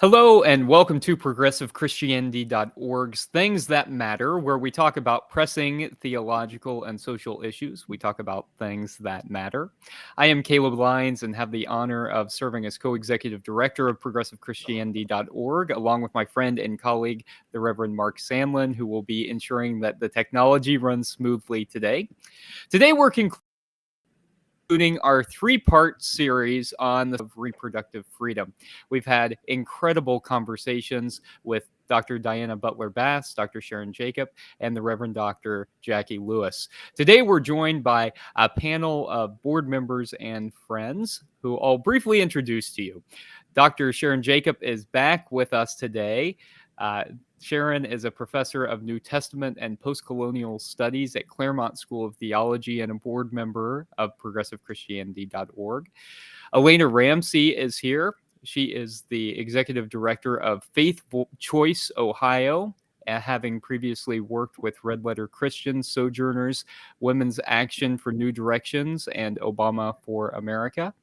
Hello, and welcome to ProgressiveChristianity.org's Things That Matter, where we talk about pressing theological and social issues. We talk about things that matter. I am Caleb Lyons and have the honor of serving as co executive director of ProgressiveChristianity.org, along with my friend and colleague, the Reverend Mark Sandlin, who will be ensuring that the technology runs smoothly today. Today, we're concluding our three-part series on the reproductive freedom. We've had incredible conversations with Dr. Diana Butler-Bass, Dr. Sharon Jacob, and the Reverend Dr. Jackie Lewis. Today, we're joined by a panel of board members and friends who I'll briefly introduce to you. Dr. Sharon Jacob is back with us today. Sharon is a professor of New Testament and Postcolonial Studies at Claremont School of Theology and a board member of ProgressiveChristianity.org. Elena Ramsey is here. She is the executive director of Faith Choice Ohio, having previously worked with Red Letter Christians, Sojourners, Women's Action for New Directions, and Obama for America.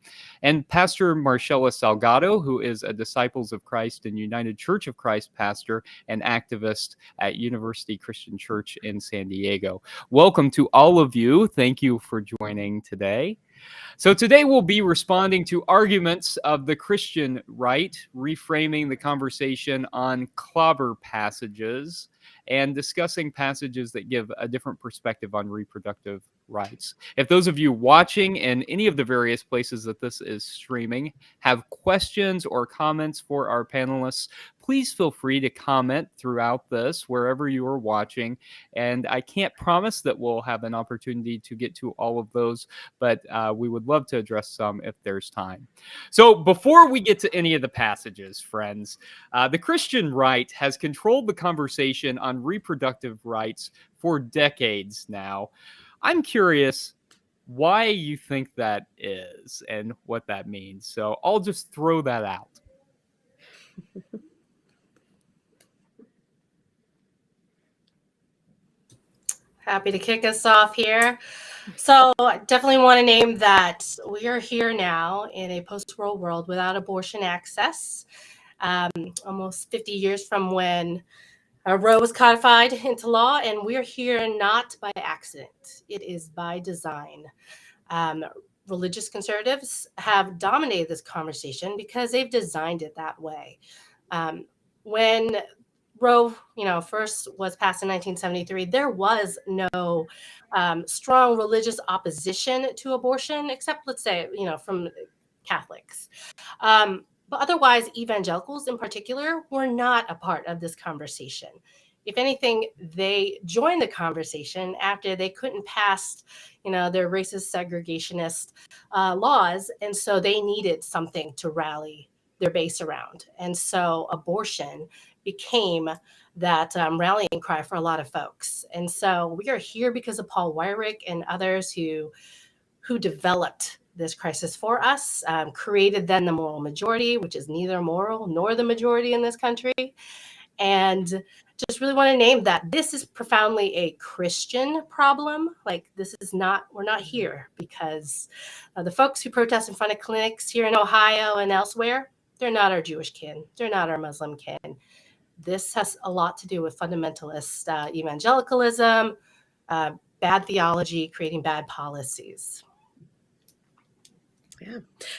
And Pastor Marcella Salgado, who is a Disciples of Christ and United Church of Christ pastor and activist at University Christian Church in San Diego. Welcome to all of you. Thank you for joining today. So today we'll be responding to arguments of the Christian right, reframing the conversation on clobber passages, and discussing passages that give a different perspective on reproductive rights. If those of you watching in any of the various places that this is streaming have questions or comments for our panelists, please feel free to comment throughout this wherever you are watching. And I can't promise that we'll have an opportunity to get to all of those, but we would love to address some if there's time. So before we get to any of the passages, friends, the Christian right has controlled the conversation on reproductive rights for decades now. I'm curious why you think that is and what that means. So I'll just throw that out. Happy to kick us off here. So I definitely want to name that we are here now in a post-world world without abortion access. Almost 50 years from when Roe was codified into law, and we're here not by accident. It is by design. Religious conservatives have dominated this conversation because they've designed it that way. When Roe, first was passed in 1973, there was no strong religious opposition to abortion, except, let's say, from Catholics. But otherwise, evangelicals in particular were not a part of this conversation. If anything, they joined the conversation after they couldn't pass, their racist segregationist laws, and so they needed something to rally their base around. And so abortion became that rallying cry for a lot of folks. And so we are here because of Paul Weyrich and others who developed this crisis for us, created then the moral majority, which is neither moral nor the majority in this country. And just really want to name that this is profoundly a Christian problem. Like, we're not here because the folks who protest in front of clinics here in Ohio and elsewhere, they're not our Jewish kin. They're not our Muslim kin. This has a lot to do with fundamentalist evangelicalism, bad theology, creating bad policies. Yeah,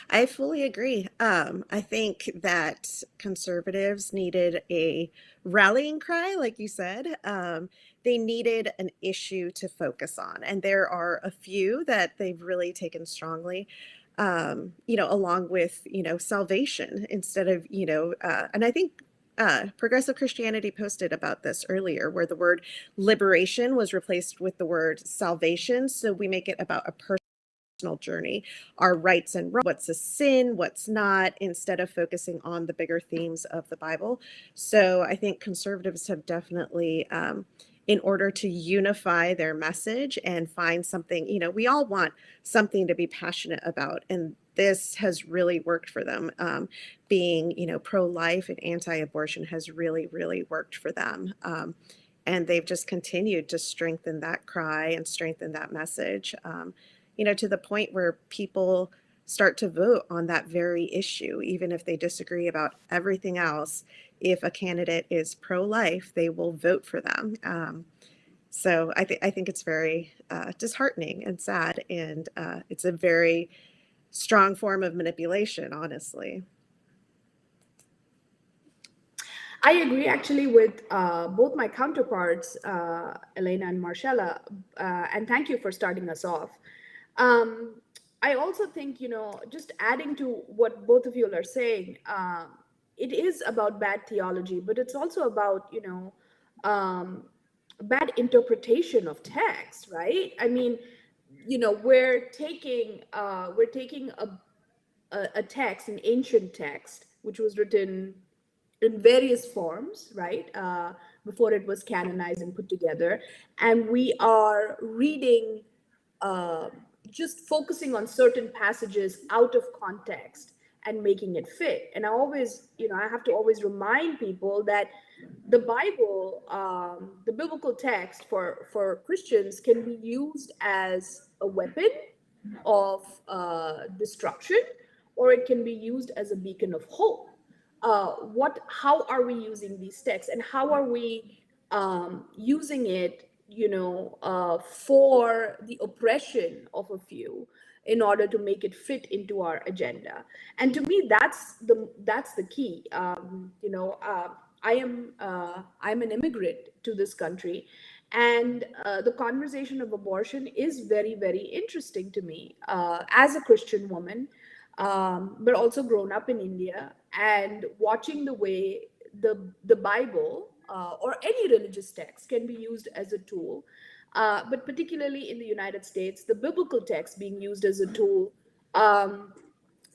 I fully agree. I think that conservatives needed a rallying cry, like you said. They needed an issue to focus on. And there are a few that they've really taken strongly, along with, salvation instead of, and I think Progressive Christianity posted about this earlier, where the word liberation was replaced with the word salvation. So we make it about a personal journey, our rights and wrongs, what's a sin, what's not, instead of focusing on the bigger themes of the Bible. So I think conservatives have definitely, in order to unify their message and find something, we all want something to be passionate about. And this has really worked for them. Being, pro-life and anti-abortion has really, really worked for them. And they've just continued to strengthen that cry and strengthen that message. To the point where people start to vote on that very issue, even if they disagree about everything else. If a candidate is pro-life, they will vote for them. So I think it's very disheartening and sad, and it's a very strong form of manipulation, honestly. I agree actually with both my counterparts, Elena and Marcella, and thank you for starting us off. Um, I also think, just adding to what both of you are saying, it is about bad theology, but it's also about, um, bad interpretation of text, right? I mean, we're taking a text, an ancient text, which was written in various forms, right? Before it was canonized and put together. And we are reading, uh, just focusing on certain passages out of context and making it fit. And I have to always remind people that the Bible, the biblical text for Christians can be used as a weapon of destruction, or it can be used as a beacon of hope. How are we using these texts, and how are we using it, for the oppression of a few, in order to make it fit into our agenda? And to me, that's the key. I'm an immigrant to this country, and the conversation of abortion is very, very interesting to me, as a Christian woman, but also grown up in India, and watching the way the Bible, or any religious text, can be used as a tool, but particularly in the United States, the biblical text being used as a tool, um,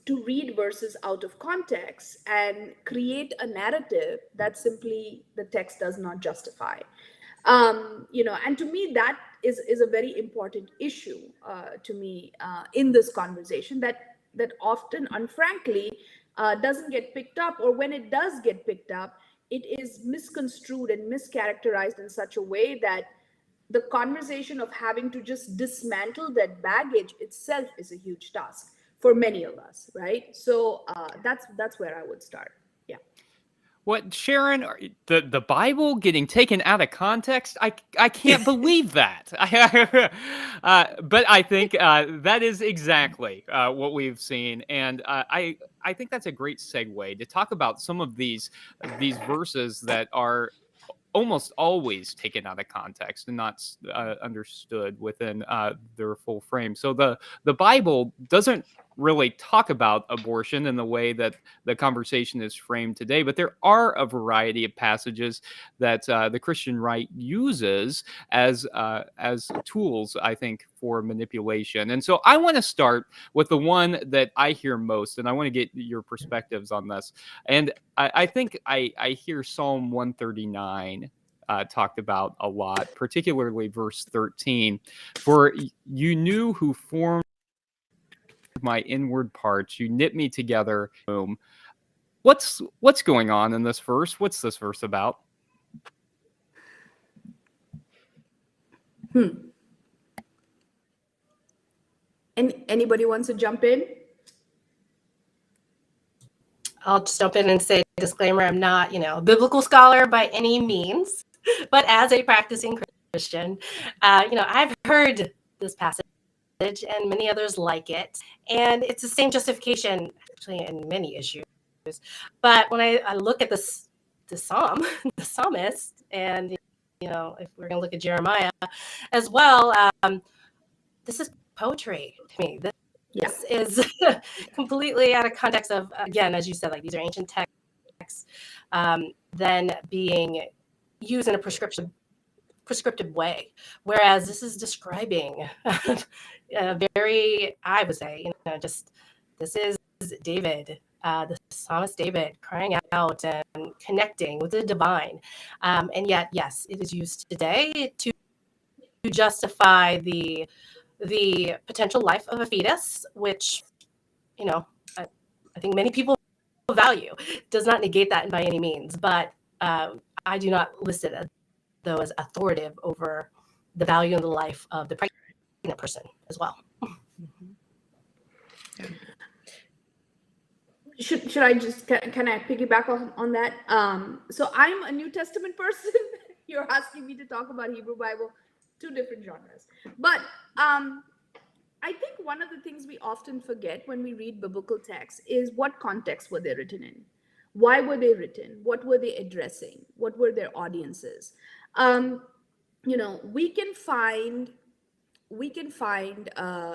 to read verses out of context and create a narrative that simply the text does not justify. And to me, that is a very important issue, to me, in this conversation, that often, unfrankly, doesn't get picked up, or when it does get picked up, it is misconstrued and mischaracterized in such a way that the conversation of having to just dismantle that baggage itself is a huge task for many of us, right? So that's where I would start. Yeah. What, Sharon? The Bible getting taken out of context? I can't believe that. But I think that is exactly what we've seen, and I think that's a great segue to talk about some of these verses that are almost always taken out of context and not understood within their full frame. So the Bible doesn't really talk about abortion in the way that the conversation is framed today, but there are a variety of passages that the Christian right uses as tools, I think, for manipulation. And so I want to start with the one that I hear most, and I want to get your perspectives on this. And I think I hear Psalm 139 talked about a lot, particularly verse 13. For you knew who formed my inward parts, you knit me together. Boom. What's going on in this verse? What's this verse about? And anybody wants to jump in? I'll just jump in and say, disclaimer, I'm not, a biblical scholar by any means, but as a practicing Christian, I've heard this passage and many others like it. And it's the same justification, actually, in many issues. But when I look at this, the psalm, the psalmist, and, if we're going to look at Jeremiah as well, this is poetry to me. This is completely out of context of, again, as you said, like these are ancient texts, then being used in a prescriptive way, whereas this is describing very, I would say, just this is David, the psalmist David, crying out and connecting with the divine, and yet, yes, it is used today to justify the potential life of a fetus, which, I think many people value. Does not negate that by any means, but I do not list it though as authoritative over the value and the life of the pregnant person as well. should I just, can I piggyback on that? So I'm a New Testament person. You're asking me to talk about Hebrew Bible, two different genres. But I think one of the things we often forget when we read biblical texts is what context were they written in? Why were they written? What were they addressing? What were their audiences? You know, we can find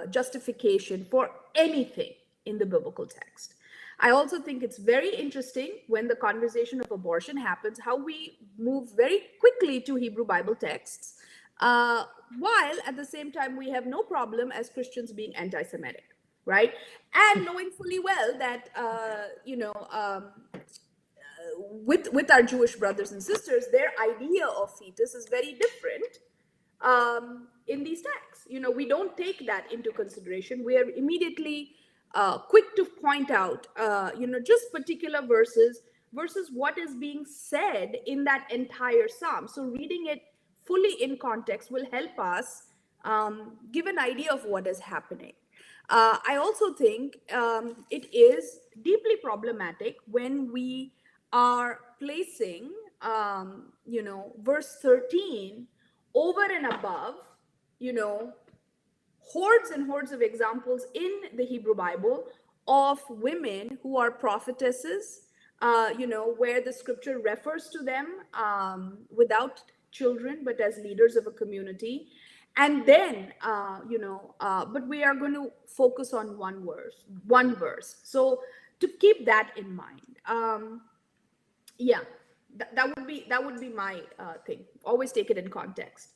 justification for anything in the biblical text. I also think it's very interesting when the conversation of abortion happens, how we move very quickly to Hebrew Bible texts, while at the same time we have no problem as Christians being anti-Semitic, right? And knowing fully well that, with our Jewish brothers and sisters, their idea of fetus is very different in these texts. You know, we don't take that into consideration. We are immediately quick to point out, just particular verses versus what is being said in that entire psalm. So reading it fully in context will help us give an idea of what is happening. I also think it is deeply problematic when we are placing, verse 13 over and above, hordes and hordes of examples in the Hebrew Bible of women who are prophetesses, where the scripture refers to them without children, but as leaders of a community. And then, but we are going to focus on one verse. So to keep that in mind, yeah, that would be my thing. Always take it in context.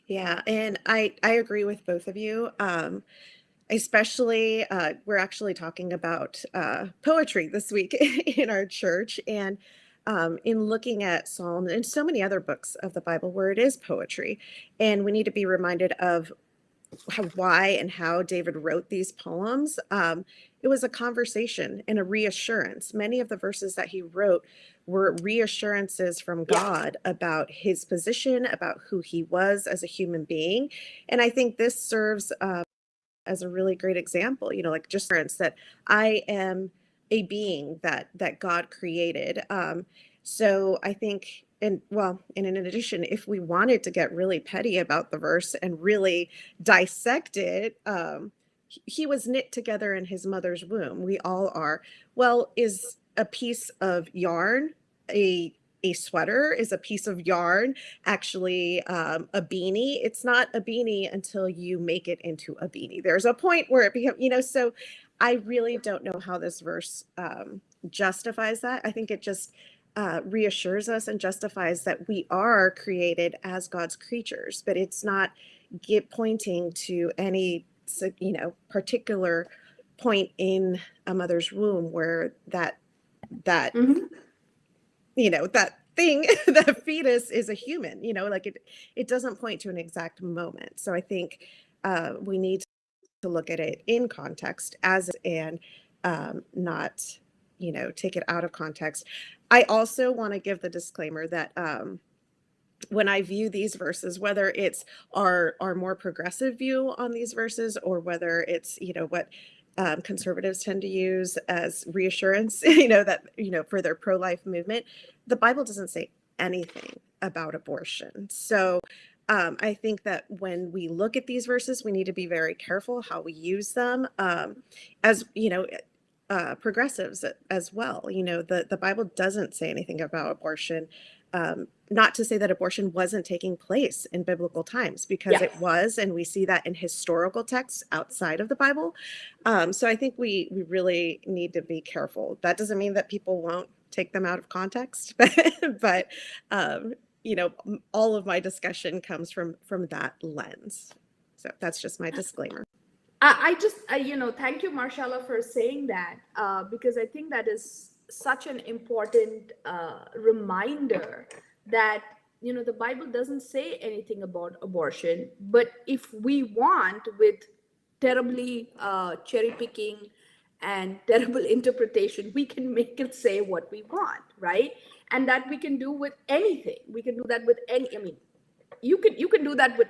Yeah, and I agree with both of you. Especially, we're actually talking about poetry this week in our church, and in looking at Psalms and so many other books of the Bible where it is poetry, and we need to be reminded of why and how David wrote these poems. It was a conversation and a reassurance. Many of the verses that he wrote were reassurances from God about his position, about who he was as a human being. And I think this serves as a really great example, like just that I am a being that God created. So I think, and in addition, if we wanted to get really petty about the verse and really dissect it, he was knit together in his mother's womb. We all are. Well, is a piece of yarn a sweater? Is a piece of yarn actually a beanie? It's not a beanie until you make it into a beanie. There's a point where it becomes, so I really don't know how this verse justifies that. I think it just reassures us and justifies that we are created as God's creatures, but it's not pointing to any, particular point in a mother's womb where that Mhm. that thing, that fetus is a human, like it doesn't point to an exact moment. So I think we need to look at it in context and not, take it out of context. I also want to give the disclaimer that when I view these verses, whether it's our more progressive view on these verses or whether it's, what conservatives tend to use as reassurance, for their pro-life movement, the Bible doesn't say anything about abortion. So I think that when we look at these verses, we need to be very careful how we use them, as progressives as well. The Bible doesn't say anything about abortion. Not to say that abortion wasn't taking place in biblical times, because it was, and we see that in historical texts outside of the Bible. So I think we really need to be careful. That doesn't mean that people won't take them out of context, but all of my discussion comes from that lens. So that's just my disclaimer. Thank you, Marshalla, for saying that, because I think that is such an important reminder that, the Bible doesn't say anything about abortion, but if we want, with terribly cherry picking and terrible interpretation, we can make it say what we want, right? And that we can do with anything. We can do that with you can do that with,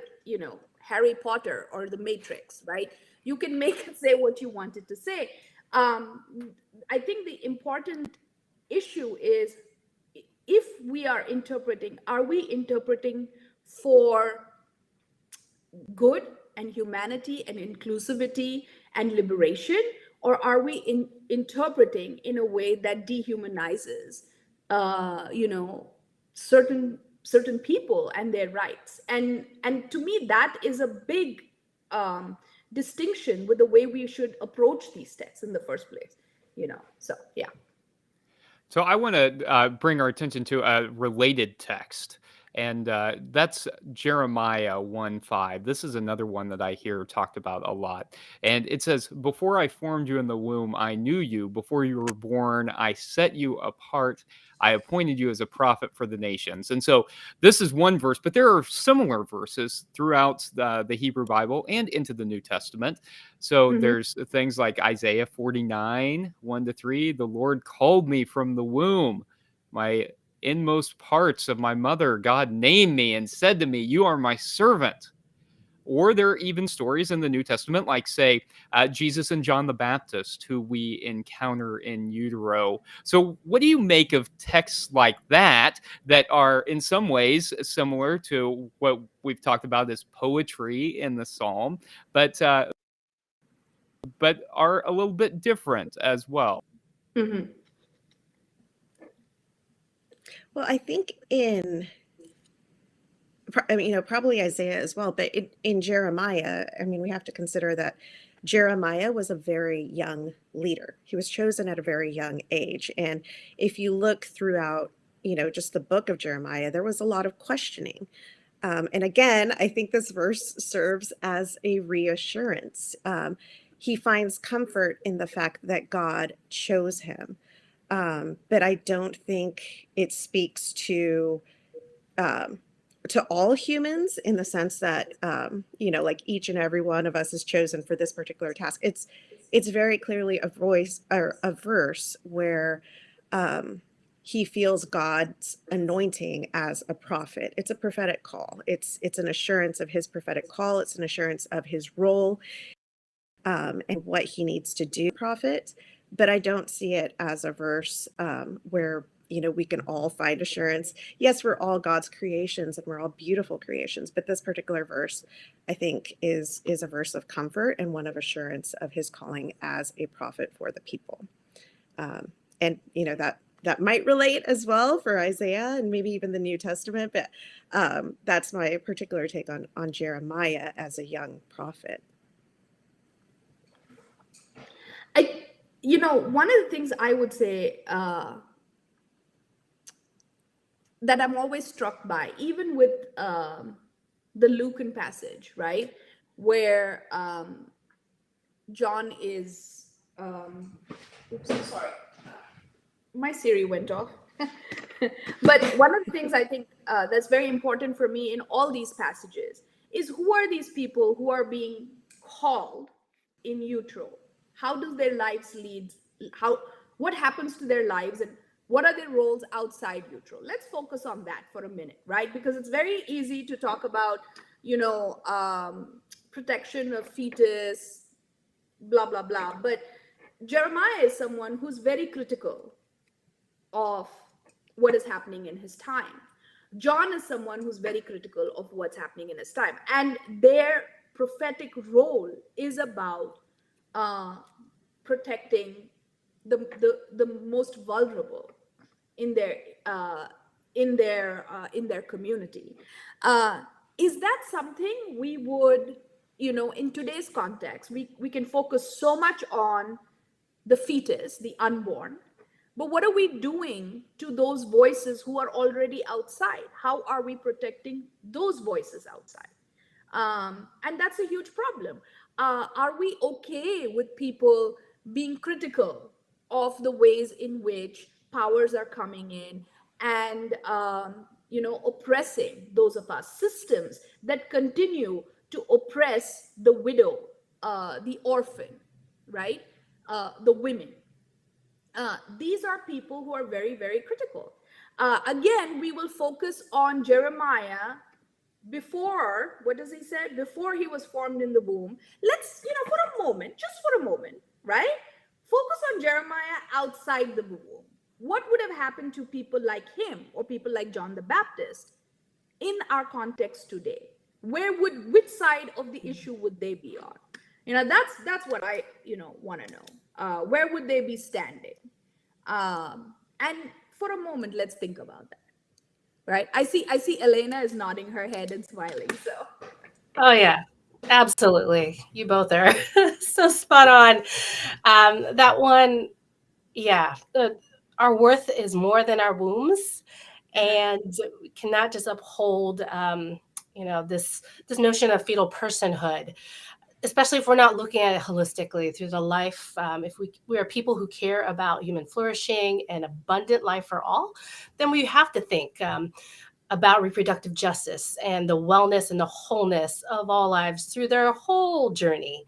Harry Potter or the Matrix, right? You can make it say what you want it to say. I think the important issue is, if we are interpreting, are we interpreting for good and humanity and inclusivity and liberation, or are we interpreting in a way that dehumanizes you know, certain people and their rights? And to me, that is a big distinction with the way we should approach these texts in the first place, you know. So yeah. So I want to bring our attention to a related text, and that's Jeremiah 1:5. This is another one that I hear talked about a lot. And it says, "Before I formed you in the womb, I knew you. Before you were born, I set you apart. I appointed you as a prophet for the nations." And so this is one verse, but there are similar verses throughout the Hebrew Bible and into the New Testament. So Mm-hmm. there's things like Isaiah 49, 1-3. "The Lord called me from the womb. My inmost parts of my mother, God named me and said to me, 'You are my servant.'" Or there are even stories in the New Testament, like, say, Jesus and John the Baptist, who we encounter in utero. So, what do you make of texts like that, that are in some ways similar to what we've talked about as poetry in the Psalm, but are a little bit different as well? Mm-hmm. Well, I think I mean, probably Isaiah as well, but in Jeremiah, I mean, we have to consider that Jeremiah was a very young leader. He was chosen at a very young age. And if you look throughout, just the book of Jeremiah, there was a lot of questioning. And again, I think this verse serves as a reassurance. He finds comfort in the fact that God chose him. But I don't think it speaks um, to all humans in the sense that, like each and every one of us is chosen for this particular task. It's very clearly a voice or a verse where he feels God's anointing as a prophet. It's a prophetic call. It's an assurance of his prophetic call. It's an assurance of his role and what he needs to do, prophet. But I don't see it as a verse where we can all find assurance. Yes, we're all God's creations and we're all beautiful creations, but this particular verse, I think, is a verse of comfort and one of assurance of his calling as a prophet for the people. And that might relate as well for Isaiah and maybe even the New Testament, but that's my particular take on Jeremiah as a young prophet. One of the things I would say that I'm always struck by, even with the Lucan passage, right, where John is, oops, I'm sorry, my Siri went off. But one of the things I think that's very important for me in all these passages is, who are these people who are being called in utero? How does their lives lead? What happens to their lives, and what are their roles outside utero? Let's focus on that for a minute, right? Because it's very easy to talk about, protection of fetus, blah, blah, blah. But Jeremiah is someone who's very critical of what is happening in his time. John is someone who's very critical of what's happening in his time. And their prophetic role is about protecting the most vulnerable in their community. Is that something we would, in today's context, we can focus so much on the fetus, the unborn, but what are we doing to those voices who are already outside? How are we protecting those voices outside? And that's a huge problem. Are we okay with people being critical of the ways in which powers are coming in and oppressing those of us? Systems that continue to oppress the widow, the orphan, right? The women. These are people who are very, very critical. Again, we will focus on Jeremiah before, what does he say? Before he was formed in the womb. Let's, for a moment, just for a moment, right? Focus on Jeremiah outside the womb. What would have happened to people like him or people like John the Baptist in our context today? Which side of the issue would they be on? That's what I want to know. Where would they be standing? And for a moment, let's think about that. Right? I see Elena is nodding her head and smiling. So Oh yeah, absolutely. You both are so spot on. That one, yeah. Our worth is more than our wombs, and we cannot just uphold, this notion of fetal personhood, especially if we're not looking at it holistically through the life. If we are people who care about human flourishing and abundant life for all, then we have to think about reproductive justice and the wellness and the wholeness of all lives through their whole journey.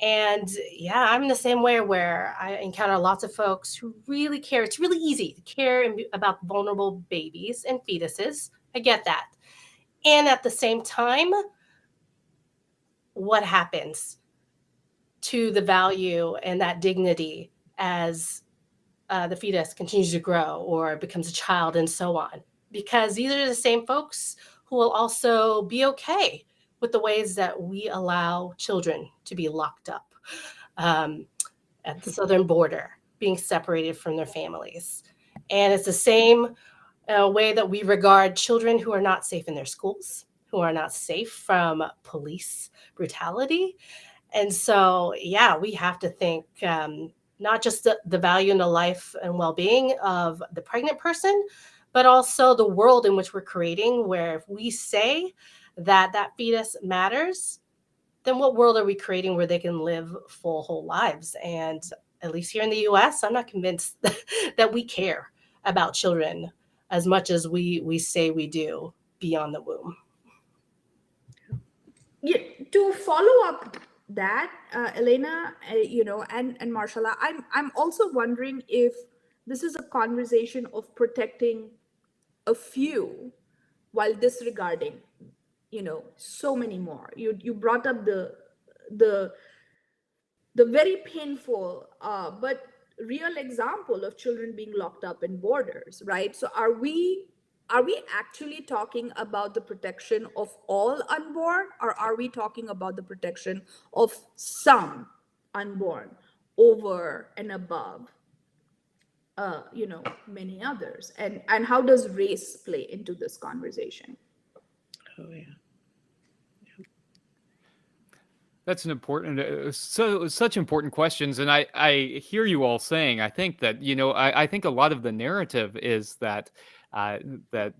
And yeah, I'm the same way where I encounter lots of folks who really care. It's really easy to care about vulnerable babies and fetuses. I get that. And at the same time, what happens to the value and that dignity as the fetus continues to grow or becomes a child and so on? Because these are the same folks who will also be okay with the ways that we allow children to be locked up at the southern border, being separated from their families. And it's the same way that we regard children who are not safe in their schools, who are not safe from police brutality. And so, yeah, we have to think not just the value and the life and well-being of the pregnant person, but also the world in which we're creating, where if we say that that fetus matters, then what world are we creating where they can live full, whole lives? And at least here in the US, I'm not convinced that we care about children as much as we say we do beyond the womb. Yeah, to follow up that, Elena, and Marshala, I'm also wondering if this is a conversation of protecting a few while disregarding, so many more. You brought up the the very painful but real example of children being locked up in borders, right? So are we actually talking about the protection of all unborn, or are we talking about the protection of some unborn over and above many others? And how does race play into this conversation? Oh yeah. That's an important, such important questions, and I hear you all saying. I think that I think a lot of the narrative is that uh, that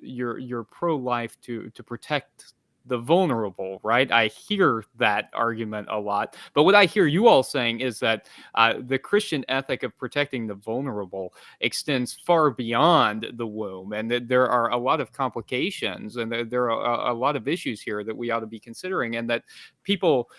you're pro-life to protect the vulnerable, right? I hear that argument a lot, but what I hear you all saying is that the Christian ethic of protecting the vulnerable extends far beyond the womb, and that there are a lot of complications, and there are a lot of issues here that we ought to be considering, and that people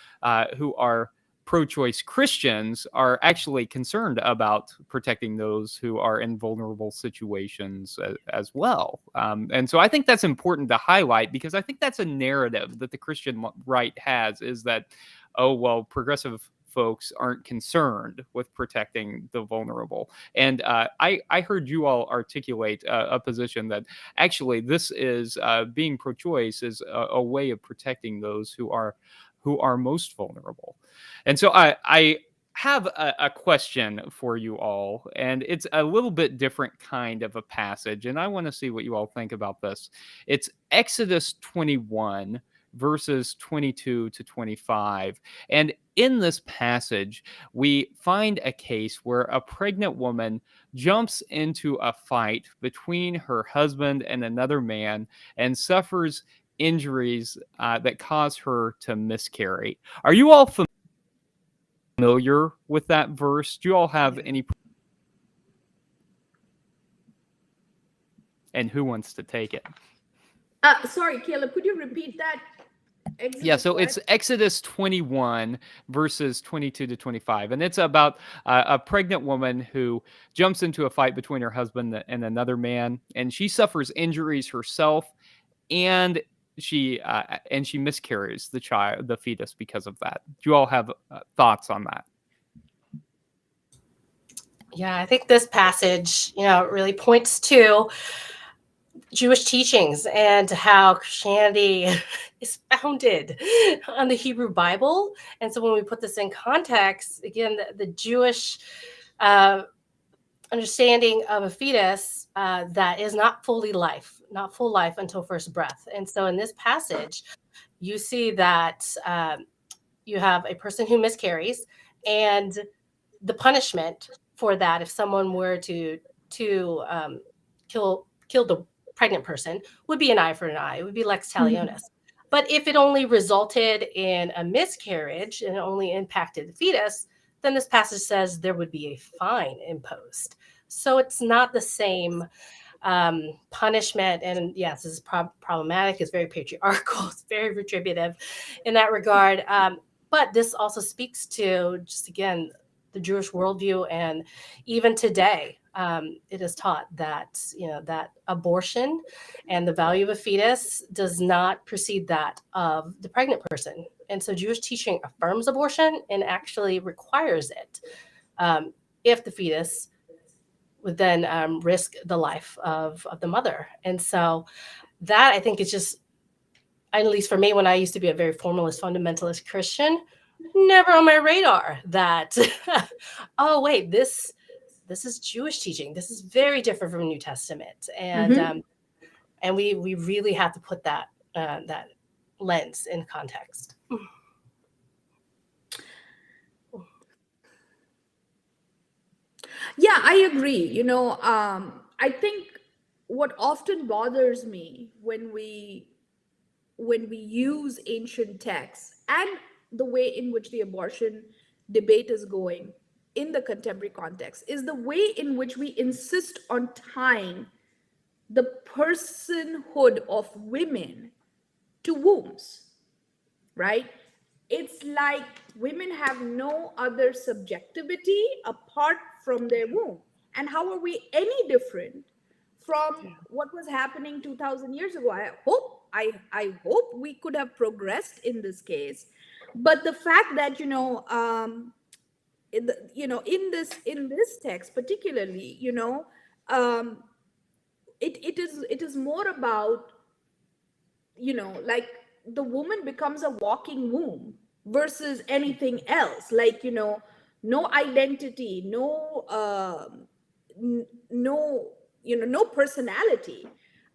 who are pro-choice Christians are actually concerned about protecting those who are in vulnerable situations as well. And so I think that's important to highlight, because I think that's a narrative that the Christian right has, is that, oh, well, progressive folks aren't concerned with protecting the vulnerable. And I heard you all articulate a position that actually this is being pro-choice is a way of protecting those who are most vulnerable. And so I have a question for you all, and it's a little bit different kind of a passage, and I want to see what you all think about this. It's Exodus 21, verses 22 to 25. And in this passage, we find a case where a pregnant woman jumps into a fight between her husband and another man and suffers injuries that cause her to miscarry. Are you all familiar with that verse? Do you all have any? And who wants to take it? Sorry, Caleb, could you repeat that? Yeah, so it's what? Exodus 21, verses 22 to 25. And it's about a pregnant woman who jumps into a fight between her husband and another man, and she suffers injuries herself, and she miscarries the fetus because of that. Do you all have thoughts on that? Yeah, I think this passage, really points to Jewish teachings and how Christianity is founded on the Hebrew Bible. And so when we put this in context, again, the Jewish uh, understanding of a fetus that is not full life until first breath. And so in this passage, you see that you have a person who miscarries, and the punishment for that, if someone were to kill the pregnant person, would be an eye for an eye. It would be lex talionis. But if it only resulted in a miscarriage and only impacted the fetus, then this passage says there would be a fine imposed. So it's not the same punishment. And yes, this is problematic. It's very patriarchal. It's very retributive in that regard. But this also speaks to, just again, the Jewish worldview. And even today, it is taught that, that abortion and the value of a fetus does not precede that of the pregnant person. And so Jewish teaching affirms abortion and actually requires it if the fetus would then risk the life of the mother. And so that, I think, is just, at least for me, when I used to be a very formalist, fundamentalist Christian, never on my radar that, oh, wait, this is Jewish teaching. This is very different from New Testament. And and we really have to put that that lens in context. Yeah, I agree. I think what often bothers me when we use ancient texts and the way in which the abortion debate is going in the contemporary context is the way in which we insist on tying the personhood of women to wombs, right? It's like women have no other subjectivity apart from their womb. And how are we any different from what was happening 2000 years ago? I hope we could have progressed in this case. But the fact that, in this text particularly, um, it is more about, like the woman becomes a walking womb versus anything else, like, no identity, no, no personality.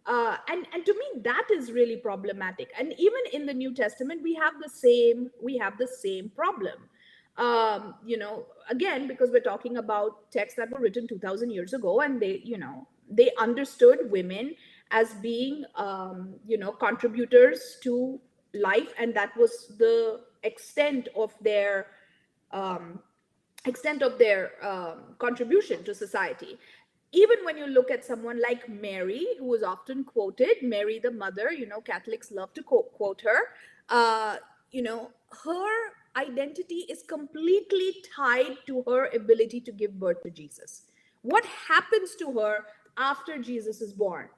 And to me that is really problematic. And even in the New Testament we have the same problem. Again, because we're talking about texts that were written 2000 years ago, and they understood women as being, contributors to life, and that was the um, extent of their contribution to society. Even when you look at someone like Mary, who is often quoted, Mary the mother, Catholics love to quote her. uh, her identity is completely tied to her ability to give birth to Jesus. What happens to her after Jesus is born?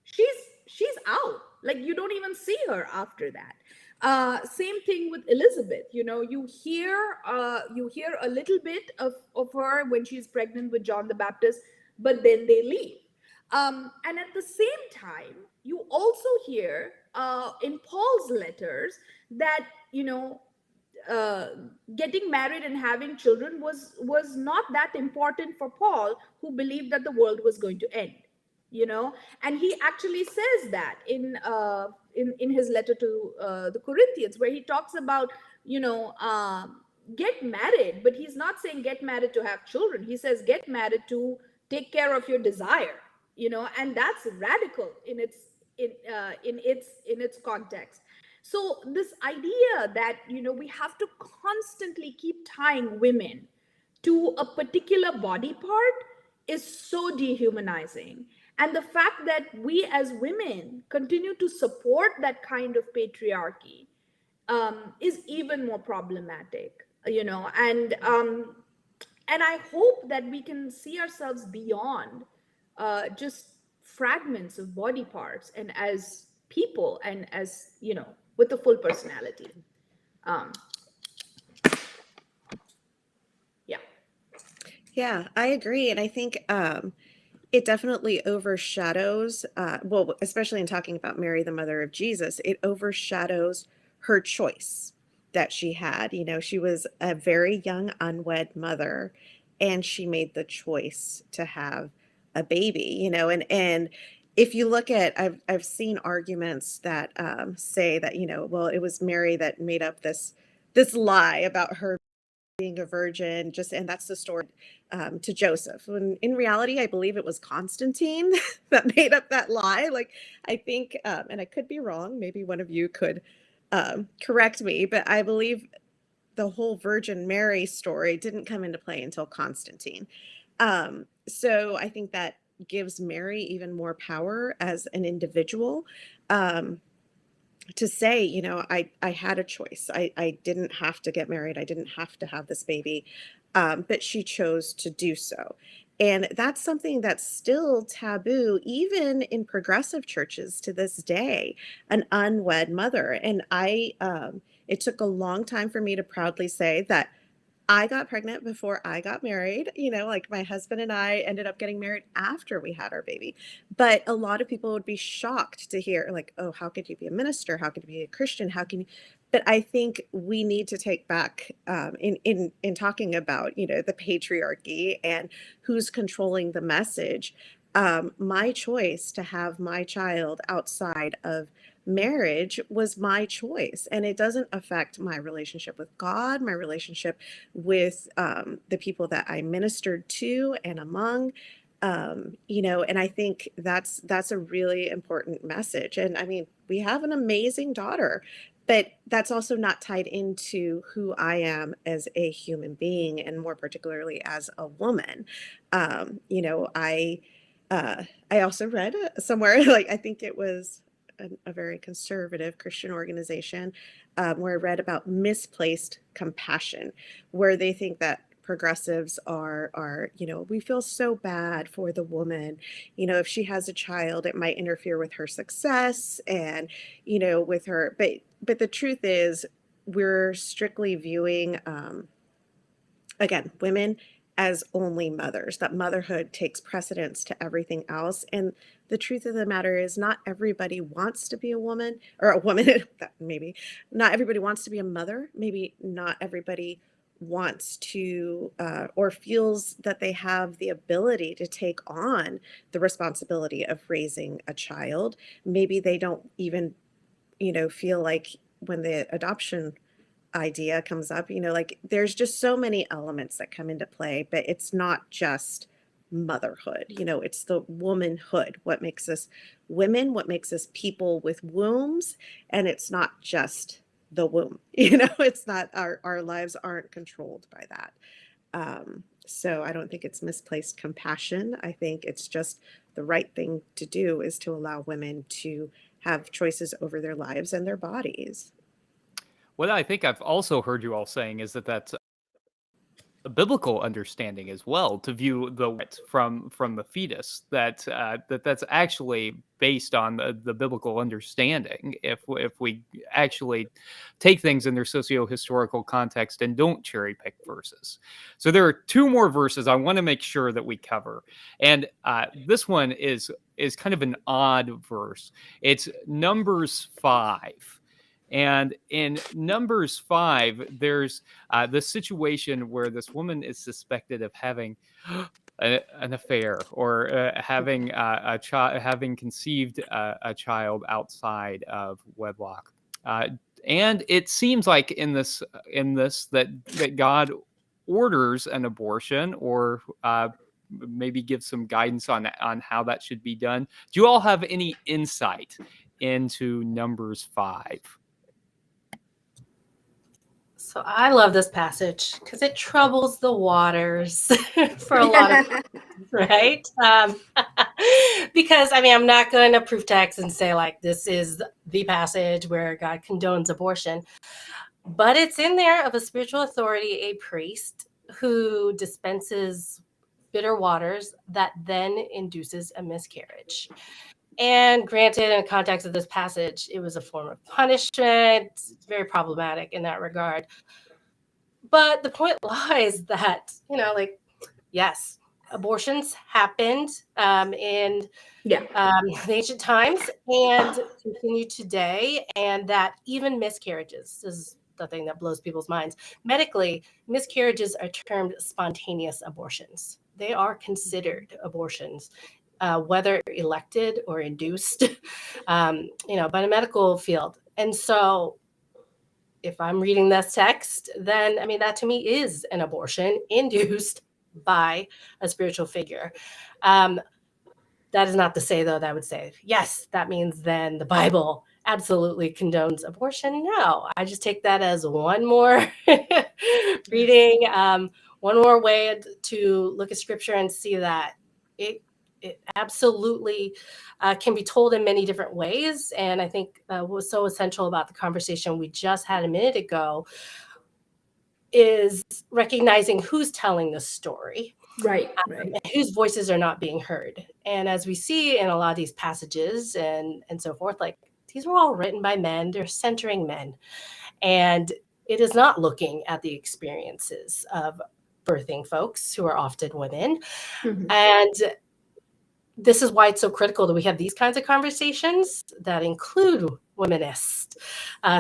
She's out. Like, you don't even see her after that. Same thing with Elizabeth. You hear a little bit of her when she's pregnant with John the Baptist, but then they leave. And at the same time, you also hear in Paul's letters that, uh, getting married and having children was not that important for Paul, who believed that the world was going to end. And he actually says that in his letter to the Corinthians, where he talks about, get married, but he's not saying get married to have children. He says get married to take care of your desire. And that's radical in its context. So this idea that, we have to constantly keep tying women to a particular body part is so dehumanizing. And the fact that we as women continue to support that kind of patriarchy is even more problematic. And I hope that we can see ourselves beyond just fragments of body parts, and as people, and as, with a full personality. um, yeah. Yeah, I agree. And I think it definitely overshadows, well, especially in talking about Mary, the mother of Jesus, it overshadows her choice that she had. You know, she was a very young, unwed mother, and she made the choice to have a baby, you know, and if you look at, I've seen arguments that say that, you know, well, it was Mary that made up this lie about her being a virgin, just and that's the story to Joseph. When in reality, I believe it was Constantine that made up that lie. Like I think, and I could be wrong. Maybe one of you could correct me, but I believe the whole Virgin Mary story didn't come into play until Constantine. So I think that gives Mary even more power as an individual. Um, to say, you know, I had a choice. I didn't have to get married. I didn't have to have this baby, but she chose to do so. And that's something that's still taboo, even in progressive churches to this day, an unwed mother. And it took a long time for me to proudly say that I got pregnant before I got married. You know, like my husband and I ended up getting married after we had our baby. But a lot of people would be shocked to hear, like, oh, how could you be a minister? How could you be a Christian? How can you? But I think we need to take back in talking about, you know, the patriarchy and who's controlling the message. My choice to have my child outside of marriage was my choice, and it doesn't affect my relationship with God, my relationship with the people that I ministered to and among. You know, and I think that's a really important message. And I mean, we have an amazing daughter, but that's also not tied into who I am as a human being, and more particularly as a woman. You know, I also read somewhere, like I think it was a very conservative Christian organization, where I read about misplaced compassion, where they think that progressives are, you know, we feel so bad for the woman. You know, if she has a child, it might interfere with her success and, you know, with her. But the truth is, we're strictly viewing, again, women as only mothers, that motherhood takes precedence to everything else. And the truth of the matter is, not everybody wants to be a woman or a woman, maybe not everybody wants to be a mother. Maybe not everybody wants to or feels that they have the ability to take on the responsibility of raising a child. Maybe they don't even, you know, feel like when the adoption idea comes up, you know, like there's just so many elements that come into play, but it's not just motherhood, you know, it's the womanhood, what makes us women, what makes us people with wombs. And it's not just the womb, you know, it's not our lives aren't controlled by that. So I don't think it's misplaced compassion. I think it's just the right thing to do is to allow women to have choices over their lives and their bodies. What I think I've also heard you all saying is that that's a biblical understanding as well, to view the from the fetus, that's actually based on the biblical understanding. If we actually take things in their socio-historical context and don't cherry pick verses. So there are two more verses I want to make sure that we cover, and this one is kind of an odd verse. It's Numbers 5. And in Numbers 5, there's the situation where this woman is suspected of having an affair, or having conceived a child outside of wedlock. And it seems like in this that God orders an abortion, or maybe gives some guidance on how that should be done. Do you all have any insight into Numbers 5? So I love this passage because it troubles the waters for a lot of right? Because I mean, I'm not going to proof text and say like this is the passage where God condones abortion, but it's in there of a spiritual authority, a priest who dispenses bitter waters that then induces a miscarriage. And granted, in the context of this passage, it was a form of punishment. It's very problematic in that regard. But the point lies that, you know, like yes, abortions happened in Yeah. the ancient times and continue today, and that even miscarriages, this is the thing that blows people's minds. Medically, miscarriages are termed spontaneous abortions. They are considered abortions, whether elected or induced, by the medical field. And so if I'm reading this text, then I mean, that to me is an abortion induced by a spiritual figure. That is not to say, though, that I would say, yes, that means then the Bible absolutely condones abortion. No, I just take that as one more reading, one more way to look at scripture and see that it absolutely can be told in many different ways. And I think what was so essential about the conversation we just had a minute ago is recognizing who's telling the story. Right. Whose voices are not being heard. And as we see in a lot of these passages and so forth, like these were all written by men, they're centering men. And it is not looking at the experiences of birthing folks who are often women. Mhm. And this is why it's so critical that we have these kinds of conversations that include womanist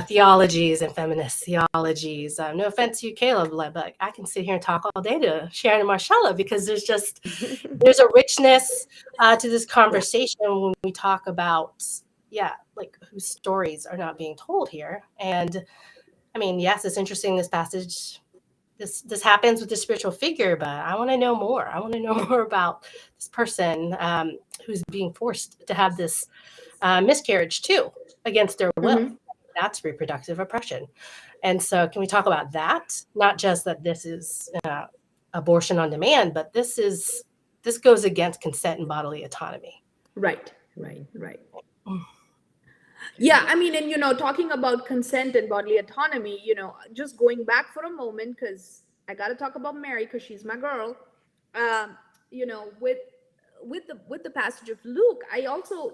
theologies and feminist theologies. No offense to you, Caleb, but I can sit here and talk all day to Sharon and Marcella because there's a richness to this conversation when we talk about, like whose stories are not being told here. And I mean, yes, it's interesting, this passage. This happens with the spiritual figure, but I want to know more. I want to know more about this person who's being forced to have this miscarriage too, against their will. Mhm. That's reproductive oppression. And so can we talk about that? Not just that this is abortion on demand, but this goes against consent and bodily autonomy. Right. Yeah, I mean, and talking about consent and bodily autonomy, just going back for a moment, because I got to talk about Mary because she's my girl. With the passage of Luke, I also,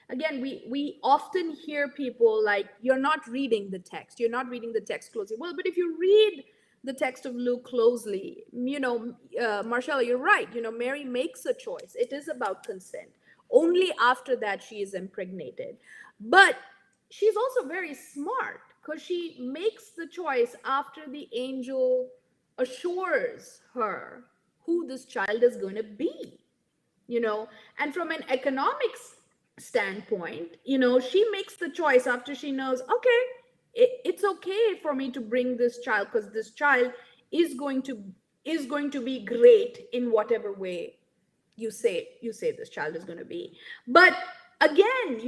again, we often hear people like, you're not reading the text, closely. Well, but if you read the text of Luke closely, Marcella, you're right. Mary makes a choice. It is about consent. Only after that she is impregnated. But she's also very smart because she makes the choice after the angel assures her who this child is going to be. And from an economics standpoint, she makes the choice after she knows, okay, it's okay for me to bring this child because this child is going to be great in whatever way you say this child is going to be. But again,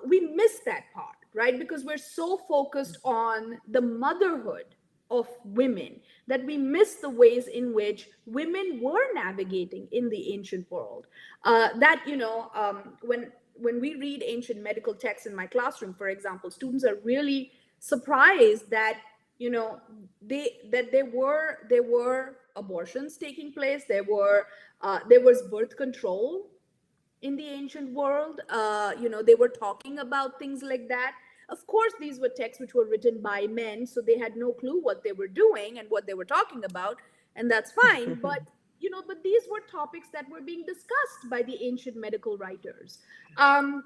we miss that part, right? Because we're so focused on the motherhood of women that we miss the ways in which women were navigating in the ancient world. When we read ancient medical texts in my classroom, for example, students are really surprised that there were abortions taking place. There was birth control in the ancient world. They were talking about things like that. Of course, these were texts which were written by men, so they had no clue what they were doing and what they were talking about, and that's fine. But these were topics that were being discussed by the ancient medical writers. I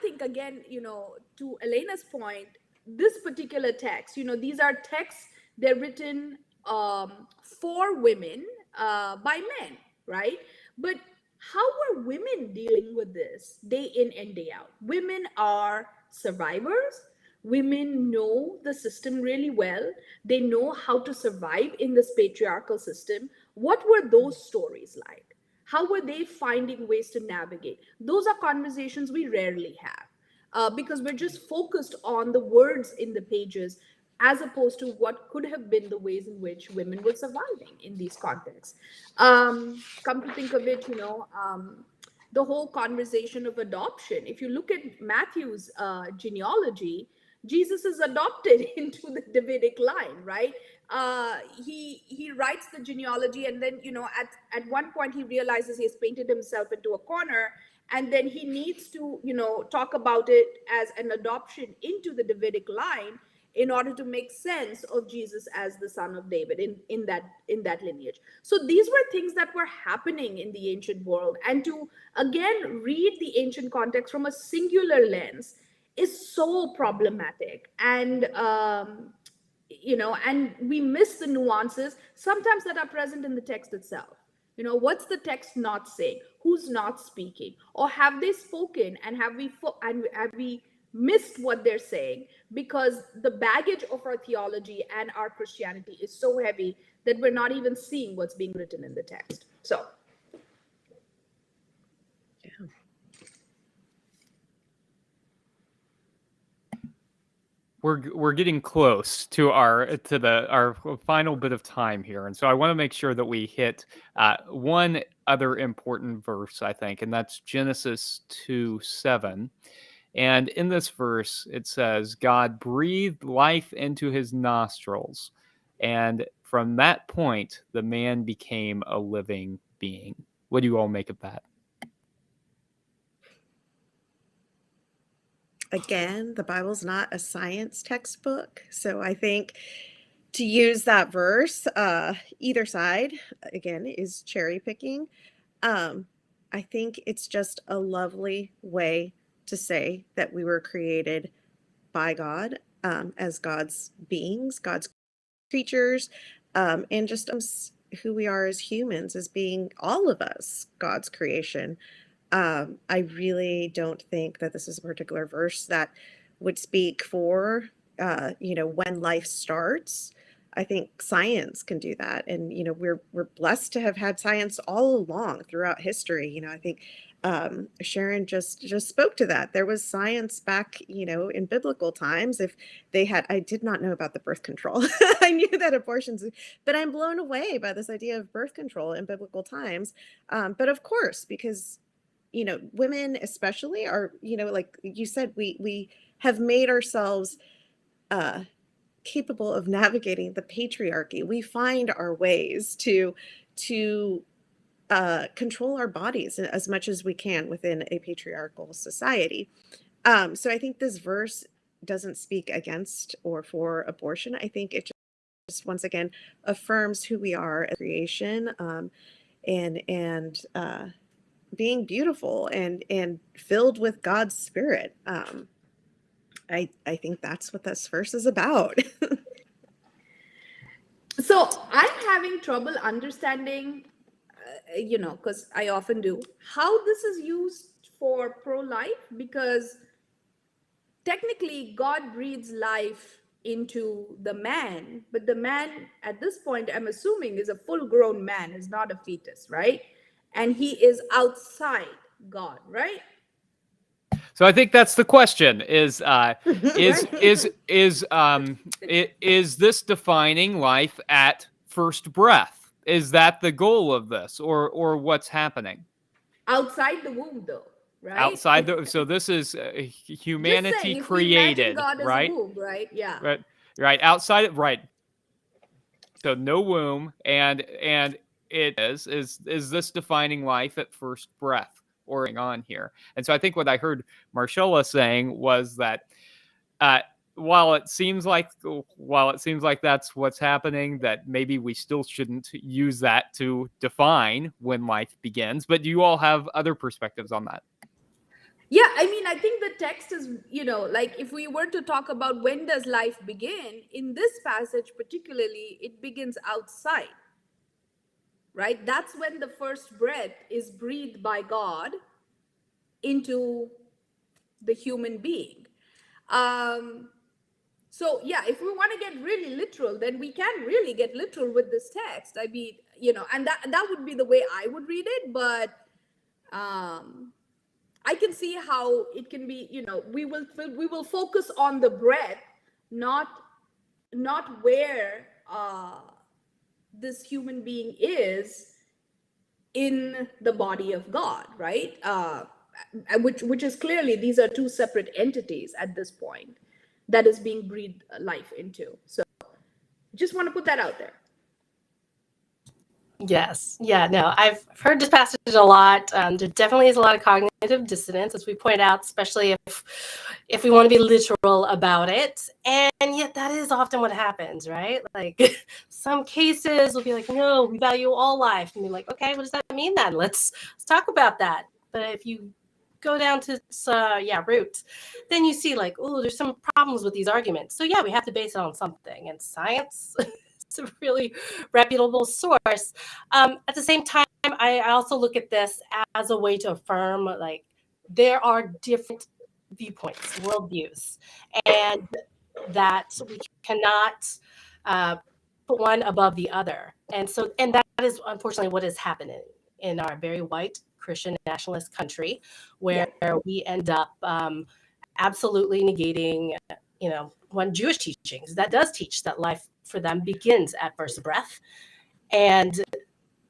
think, again, to Elena's point, this particular text, these are texts, they're written for women by men, right? But how are women dealing with this day in and day out? Women are survivors. Women know the system really well. They know how to survive in this patriarchal system. What were those stories like? How were they finding ways to navigate? Those are conversations we rarely have because we're just focused on the words in the pages as opposed to what could have been the ways in which women were surviving in these contexts. Come to think of it, the whole conversation of adoption. If you look at Matthew's genealogy, Jesus is adopted into the Davidic line, right? He writes the genealogy, and then at one point he realizes he has painted himself into a corner, and then he needs to talk about it as an adoption into the Davidic line. in order to make sense of Jesus as the son of David in that lineage. So these were things that were happening in the ancient world, and to again read the ancient context from a singular lens is so problematic. And and we miss the nuances sometimes that are present in the text itself. What's the text not saying? Who's not speaking? Or have they spoken, and have we missed what they're saying because the baggage of our theology and our Christianity is so heavy that we're not even seeing what's being written in the text. So we're getting close to our final bit of time here, and so I want to make sure that we hit one other important verse, I think, and that's Genesis 2:7. And in this verse, it says, God breathed life into his nostrils, and from that point, the man became a living being. What do you all make of that? Again, the Bible's not a science textbook. So I think to use that verse, either side, again, is cherry picking. I think it's just a lovely way to say that we were created by God, as God's beings, God's creatures, and just who we are as humans, as being all of us, God's creation. I really don't think that this is a particular verse that would speak for, when life starts. I think science can do that, and we're blessed to have had science all along throughout history. I think Sharon just spoke to that. There was science back, in biblical times. If they had, I did not know about the birth control. I knew that abortions, but I'm blown away by this idea of birth control in biblical times. But of course, because women especially are, like you said, we have made ourselves capable of navigating the patriarchy. We find our ways to control our bodies as much as we can within a patriarchal society. So I think this verse doesn't speak against or for abortion. I think it just once again affirms who we are as creation, and being beautiful and filled with God's spirit. I think that's what this verse is about. So I'm having trouble understanding, because I often do, how this is used for pro-life, because technically God breathes life into the man, but the man at this point, I'm assuming, is a full-grown man, is not a fetus, right? And he is outside God, right? So I think that's the question: is this defining life at first breath? Is that the goal of this, or what's happening Outside the womb, though, right? outside so this is humanity Just saying, if created, we imagine God right? as a womb, right? Yeah. Right. Outside it, right. So no womb, and it is this defining life at first breath or on here? And so I think what I heard Marcella saying was that while it seems like that's what's happening, that maybe we still shouldn't use that to define when life begins. But do you all have other perspectives on that? Yeah, I mean, I think the text is, like if we were to talk about when does life begin, in this passage particularly, it begins outside, right? That's when the first breath is breathed by God into the human being. So yeah, if we want to get really literal, then we can really get literal with this text. I mean, and that would be the way I would read it, but I can see how it can be, we will focus on the breath, not where this human being is in the body of God, right? Which is clearly, these are two separate entities at this point that is being breathed life into. So just want to put that out there. Yes. Yeah. No, I've heard this passage a lot. There definitely is a lot of cognitive dissonance, as we point out, especially if we want to be literal about it. And yet, that is often what happens, right? Like some cases will be like, "No, we value all life," and you're like, "Okay, what does that mean then? Let's talk about that." But if you go down to roots, then you see like, oh, there's some problems with these arguments. So yeah, we have to base it on something, and science. It's a really reputable source. At the same time, I also look at this as a way to affirm like there are different viewpoints, worldviews, and that we cannot put one above the other. And that is unfortunately what is happening in our very white Christian nationalist country, where we end up absolutely negating, one Jewish teachings that does teach that life for them begins at first breath. And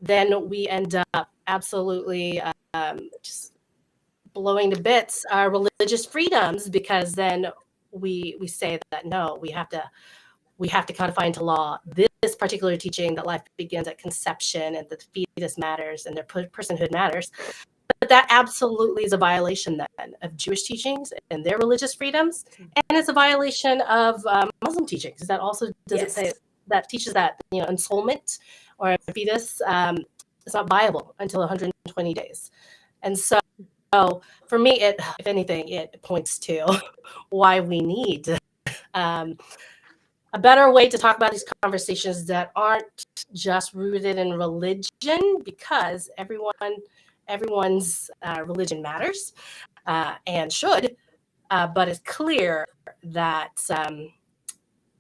then we end up absolutely just blowing to bits our religious freedoms, because then we say that no, we have to codify into law this particular teaching that life begins at conception and that the fetus matters and their personhood matters. But that absolutely is a violation then of Jewish teachings and their religious freedoms, and it's a violation of Muslim teachings that also doesn't say that teaches that ensoulment or a fetus is not viable until 120 days. And so for me, if anything, it points to why we need a better way to talk about these conversations that aren't just rooted in religion, because everyone's religion matters and should, but it's clear that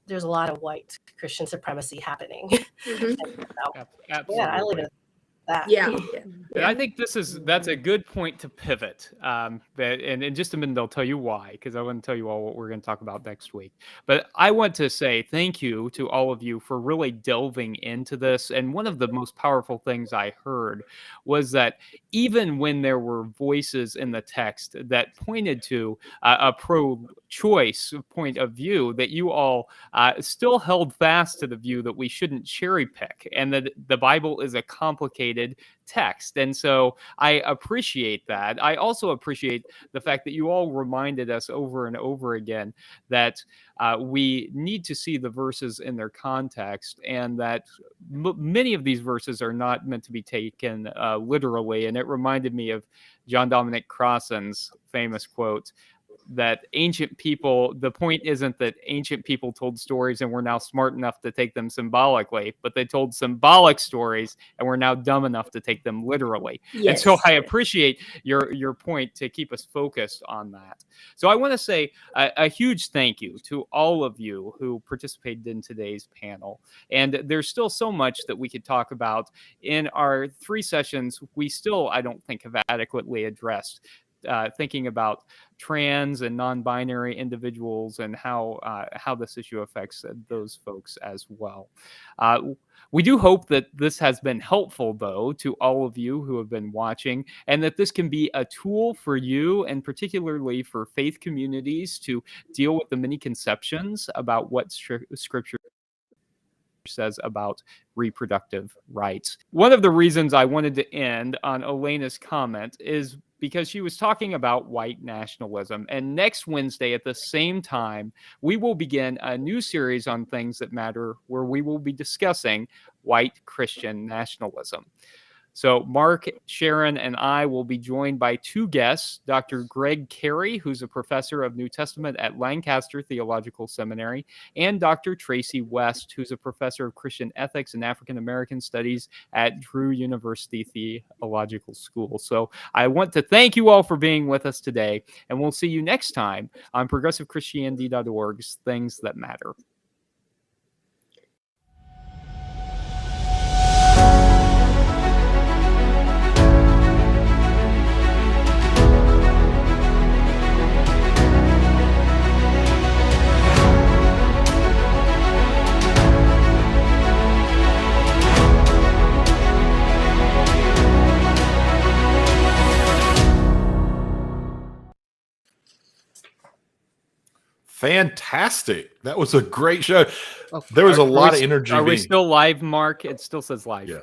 there's a lot of white Christian supremacy happening. Absolutely. Yeah, I leave it at that. Yeah. And I think that's a good point to pivot. And in just a minute, I'll tell you why, because I want to tell you all what we're going to talk about next week. But I want to say thank you to all of you for really delving into this. And one of the most powerful things I heard was that even when there were voices in the text that pointed to a pro-choice point of view, that you all still held fast to the view that we shouldn't cherry pick, and that the Bible is a complicated text. And so I appreciate that. I also appreciate the fact that you all reminded us over and over again that we need to see the verses in their context, and that many of these verses are not meant to be taken literally. And it reminded me of John Dominic Crossan's famous quote that the point isn't that ancient people told stories and we're now smart enough to take them symbolically, but they told symbolic stories and we're now dumb enough to take them literally. And so I appreciate your point to keep us focused on that. So I want to say a huge thank you to all of you who participated in today's panel. And there's still so much that we could talk about in our 3 sessions. We still, I don't think, have adequately addressed thinking about trans and non-binary individuals and how this issue affects those folks as well. We do hope that this has been helpful, though, to all of you who have been watching, and that this can be a tool for you, and particularly for faith communities, to deal with the many conceptions about what Scripture says about reproductive rights. One of the reasons I wanted to end on Elena's comment is because she was talking about white nationalism. And next Wednesday at the same time, we will begin a new series on things that matter, where we will be discussing white Christian nationalism. So Mark, Sharon, and I will be joined by 2 guests, Dr. Greg Carey, who's a professor of New Testament at Lancaster Theological Seminary, and Dr. Tracy West, who's a professor of Christian ethics and African American studies at Drew University Theological School. So I want to thank you all for being with us today, and we'll see you next time on progressivechristianity.org's Things That Matter. Fantastic. That was a great show. There was a lot of energy. Are we still live, Mark? It still says live. Yeah.